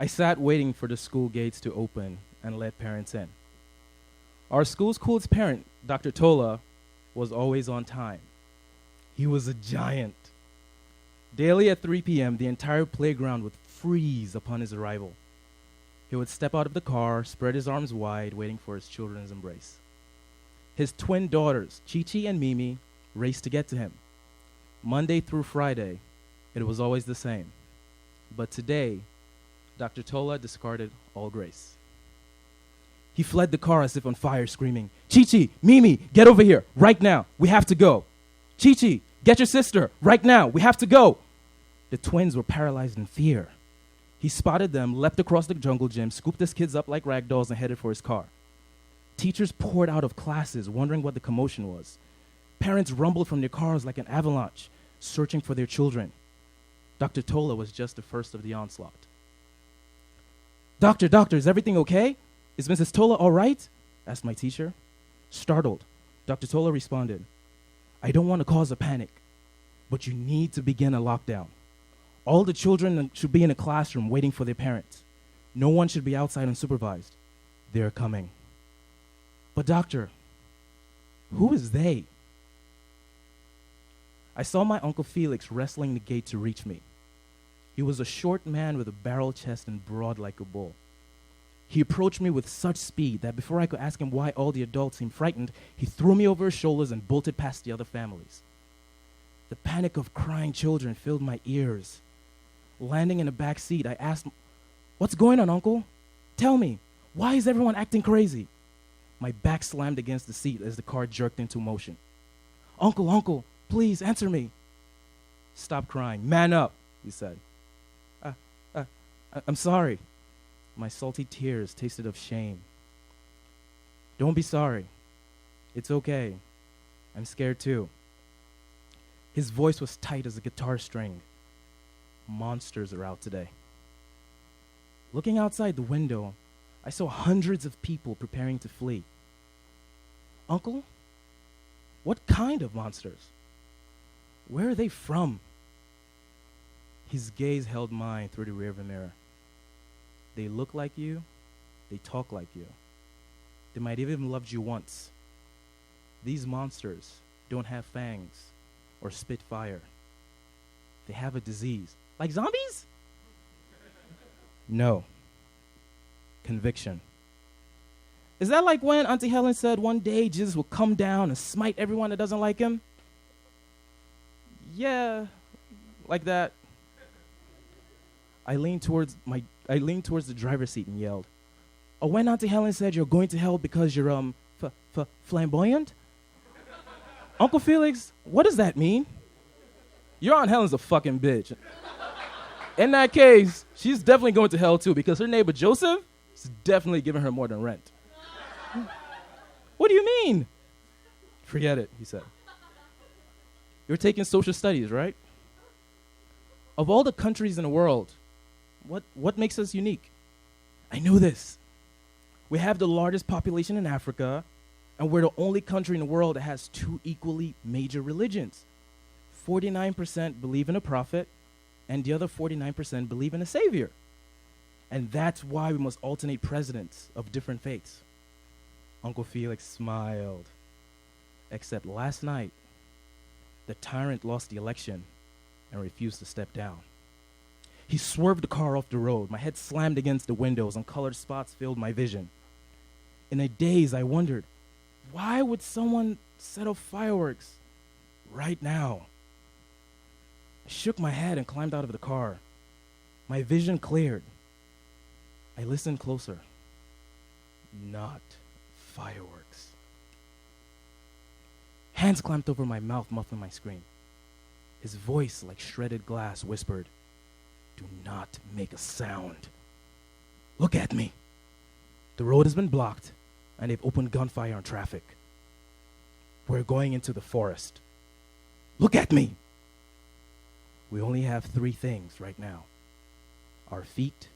I sat waiting for the school gates to open and let parents in. Our school's coolest parent, Dr. Tola, was always on time. He was a giant. Daily at 3 p.m., the entire playground would freeze upon his arrival. He would step out of the car, spread his arms wide, waiting for his children's embrace. His twin daughters, Chi-Chi and Mimi, raced to get to him. Monday through Friday, it was always the same. But today, Dr. Tola discarded all grace. He fled the car as if on fire, screaming, "Chi-Chi, Mimi, get over here, right now, we have to go. Chi-Chi, get your sister, right now, we have to go." The twins were paralyzed in fear. He spotted them, leapt across the jungle gym, scooped his kids up like rag dolls and headed for his car. Teachers poured out of classes, wondering what the commotion was. Parents rumbled from their cars like an avalanche, searching for their children. Dr. Tola was just the first of the onslaught. Doctor, is everything okay? Is Mrs. Tola all right?" asked my teacher. Startled, Dr. Tola responded, "I don't want to cause a panic, but you need to begin a lockdown. All the children should be in a classroom waiting for their parents. No one should be outside unsupervised. They're coming." "But doctor, who is they?" I saw my Uncle Felix wrestling the gate to reach me. He was a short man with a barrel chest and broad like a bull. He approached me with such speed that before I could ask him why all the adults seemed frightened, he threw me over his shoulders and bolted past the other families. The panic of crying children filled my ears. Landing in the back seat, I asked, "What's going on, Uncle? Tell me, why is everyone acting crazy?" My back slammed against the seat as the car jerked into motion. Uncle, please answer me." "Stop crying. Man up," he said. I'm sorry." My salty tears tasted of shame. "Don't be sorry. It's okay. I'm scared too." His voice was tight as a guitar string. "Monsters are out today." Looking outside the window, I saw hundreds of people preparing to flee. "Uncle, what kind of monsters? Where are they from?" His gaze held mine through the rearview mirror. "They look like you. They talk like you. They might even loved you once. These monsters don't have fangs or spit fire. They have a disease." "Like zombies?" "No. Conviction." "Is that like when Auntie Helen said one day Jesus will come down and smite everyone that doesn't like him?" "Yeah, like that." I leaned towards the driver's seat and yelled, "Oh, when Auntie Helen said you're going to hell because you're flamboyant?" "Uncle Felix, what does that mean?" "Your Aunt Helen's a fucking bitch. In that case, she's definitely going to hell too because her neighbor Joseph is definitely giving her more than rent." "What do you mean?" "Forget it," he said. "You're taking social studies, right? Of all the countries in the world, what makes us unique?" "I knew this. We have the largest population in Africa, and we're the only country in the world that has two equally major religions. 49% believe in a prophet, and the other 49% believe in a savior. And that's why we must alternate presidents of different faiths." Uncle Felix smiled. "Except last night, the tyrant lost the election and refused to step down." He swerved the car off the road. My head slammed against the windows and colored spots filled my vision. In a daze, I wondered, why would someone set off fireworks right now? I shook my head and climbed out of the car. My vision cleared. I listened closer. Not fireworks. Hands clamped over my mouth, muffling my scream. His voice, like shredded glass, whispered, "Do not make a sound. Look at me. The road has been blocked, and they've opened gunfire on traffic. We're going into the forest. Look at me. We only have 3 things right now: our feet,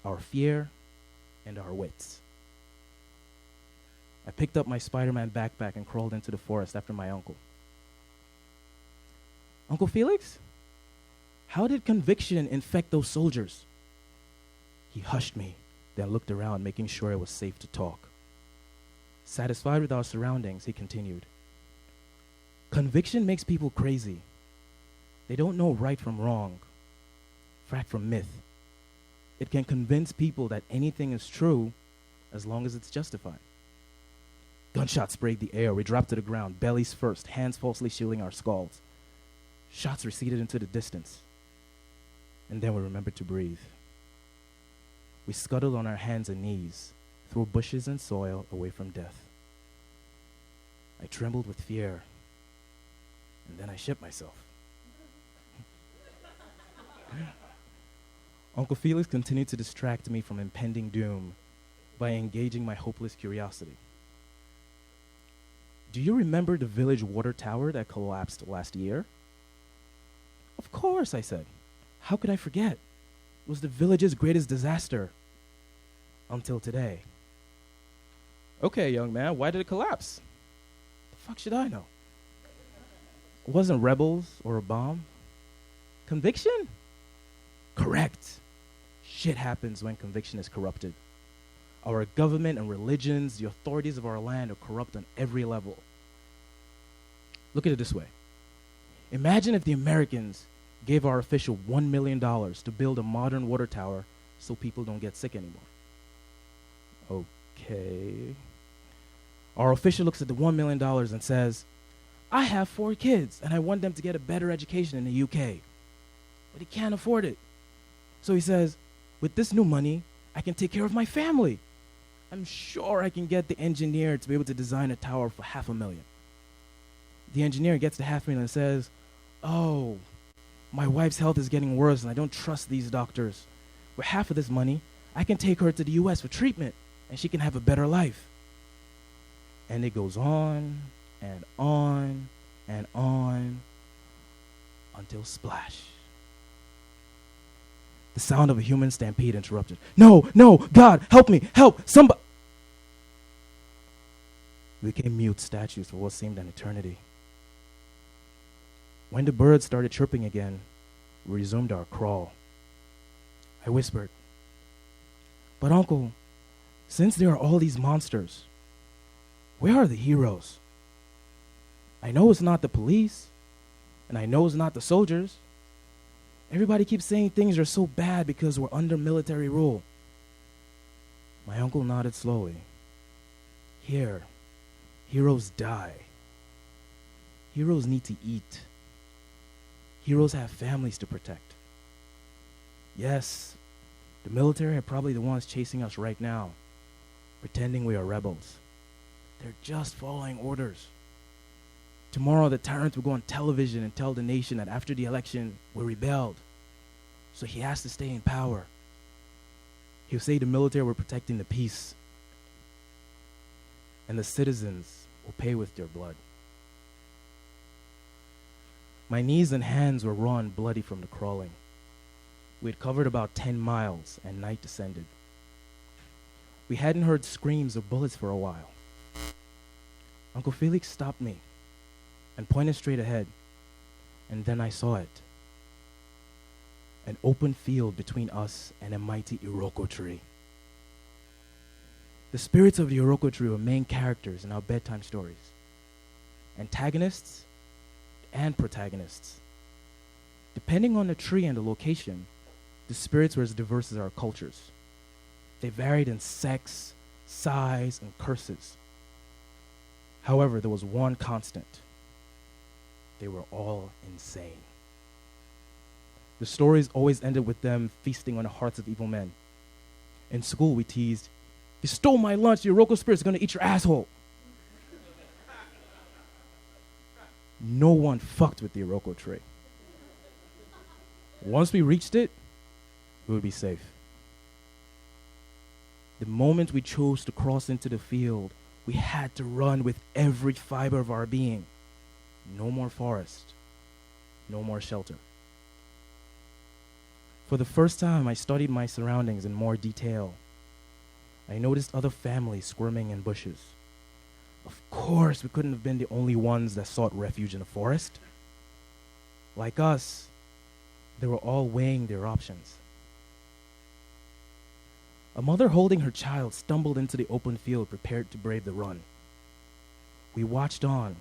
our fear, and our wits." I picked up my Spider-Man backpack and crawled into the forest after my uncle. "Uncle Felix, how did conviction infect those soldiers?" He hushed me, then looked around, making sure it was safe to talk. Satisfied with our surroundings, he continued, "Conviction makes people crazy. They don't know right from wrong, fact from myth. It can convince people that anything is true as long as it's justified." Gunshots sprayed the air. We dropped to the ground, bellies first, hands falsely shielding our skulls. Shots receded into the distance. And then we remembered to breathe. We scuttled on our hands and knees, through bushes and soil, away from death. I trembled with fear, and then I shit myself. Uncle Felix continued to distract me from impending doom by engaging my hopeless curiosity. "Do you remember the village water tower that collapsed last year?" "Of course," I said. "How could I forget? It was the village's greatest disaster. Until today." "Okay, young man, why did it collapse?" "The fuck should I know? It wasn't rebels or a bomb. Conviction?" "Correct. Shit happens when conviction is corrupted. Our government and religions, the authorities of our land are corrupt on every level. Look at it this way. Imagine if the Americans gave our official $1 million to build a modern water tower so people don't get sick anymore." "Okay." Our official looks at the $1 million and says, "I have 4 kids and I want them to get a better education in the UK. But he can't afford it. So he says, with this new money, I can take care of my family. I'm sure I can get the engineer to be able to design a tower for $500,000. The engineer gets the $500,000 and says, "Oh, my wife's health is getting worse and I don't trust these doctors. With half of this money, I can take her to the US for treatment and she can have a better life." And it goes on and on and on until splash. The sound of a human stampede interrupted. "No, no, God, help me, help, somebody." We became mute statues for what seemed an eternity. When the birds started chirping again, we resumed our crawl. I whispered, "But Uncle, since there are all these monsters, where are the heroes? I know it's not the police, and I know it's not the soldiers. Everybody keeps saying things are so bad because we're under military rule." My uncle nodded slowly. "Here, heroes die. Heroes need to eat. Heroes have families to protect. Yes, the military are probably the ones chasing us right now, pretending we are rebels. They're just following orders. Tomorrow the Tyrants will go on television and tell the nation that after the election we rebelled, so he has to stay in power. He'll say the military were protecting the peace, and the citizens will pay with their blood." My knees and hands were raw and bloody from the crawling. We had covered about 10 miles and night descended. We hadn't heard screams of bullets for a while. Uncle Felix stopped me and pointed straight ahead, and then I saw it. An open field between us and a mighty Iroko tree. The spirits of the Iroko tree were main characters in our bedtime stories. Antagonists and protagonists. Depending on the tree and the location, the spirits were as diverse as our cultures. They varied in sex, size, and curses. However, there was one constant. They were all insane. The stories always ended with them feasting on the hearts of evil men. In school, we teased, "You stole my lunch, your Iroko spirit's gonna eat your asshole." No one fucked with the Iroko tree. Once we reached it, we would be safe. The moment we chose to cross into the field, we had to run with every fiber of our being. No more forest. No more shelter. For the first time, I studied my surroundings in more detail. I noticed other families squirming in bushes. Of course, we couldn't have been the only ones that sought refuge in the forest. Like us, they were all weighing their options. A mother holding her child stumbled into the open field prepared to brave the run. We watched on,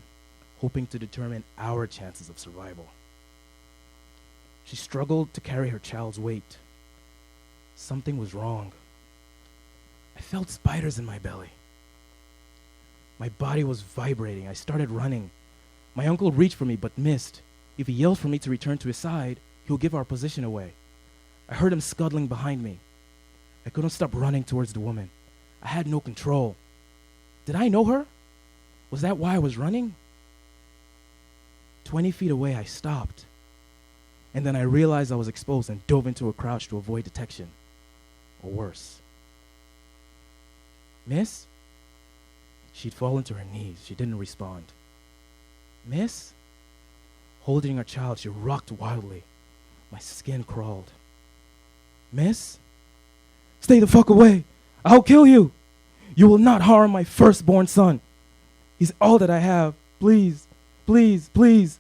hoping to determine our chances of survival. She struggled to carry her child's weight. Something was wrong. I felt spiders in my belly. My body was vibrating. I started running. My uncle reached for me but missed. If he yelled for me to return to his side, he would give our position away. I heard him scuttling behind me. I couldn't stop running towards the woman. I had no control. Did I know her? Was that why I was running? 20 feet away, I stopped. And then I realized I was exposed and dove into a crouch to avoid detection. Or worse. Miss? She'd fallen to her knees. She didn't respond. Miss? Holding her child, she rocked wildly. My skin crawled. Miss? Stay the fuck away. I'll kill you. You will not harm my firstborn son. He's all that I have. Please, please, please.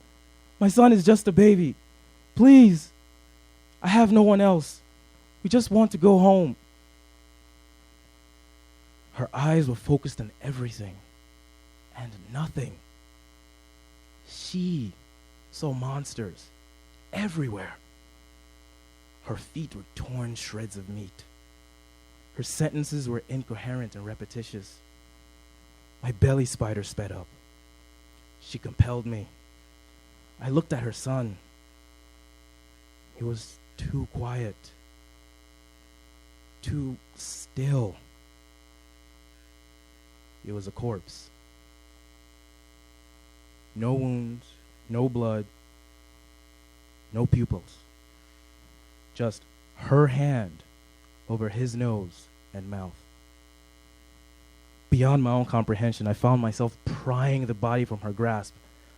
My son is just a baby. Please. I have no one else. We just want to go home. Her eyes were focused on everything and nothing. She saw monsters everywhere. Her feet were torn shreds of meat. Her sentences were incoherent and repetitious. My belly spider sped up. She compelled me. I looked at her son. He was too quiet, too still. He was a corpse. No wounds, no blood, no pupils. Just her hand over his nose and mouth. Beyond my own comprehension, I found myself prying the body from her grasp.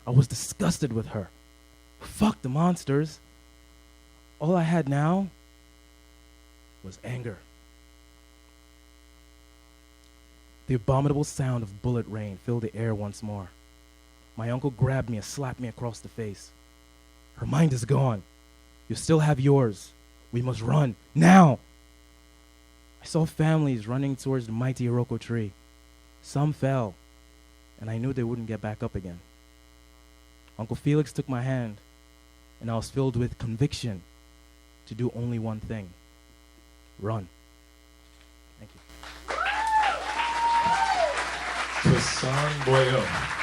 I was disgusted with her. Fuck the monsters. All I had now was anger. The abominable sound of bullet rain filled the air once more. My uncle grabbed me and slapped me across the face. Her mind is gone. You still have yours. We must run, now! I saw families running towards the mighty Iroko tree. Some fell, and I knew they wouldn't get back up again. Uncle Felix took my hand, and I was filled with conviction to do only one thing: run. Thank you. Tosan Boyo.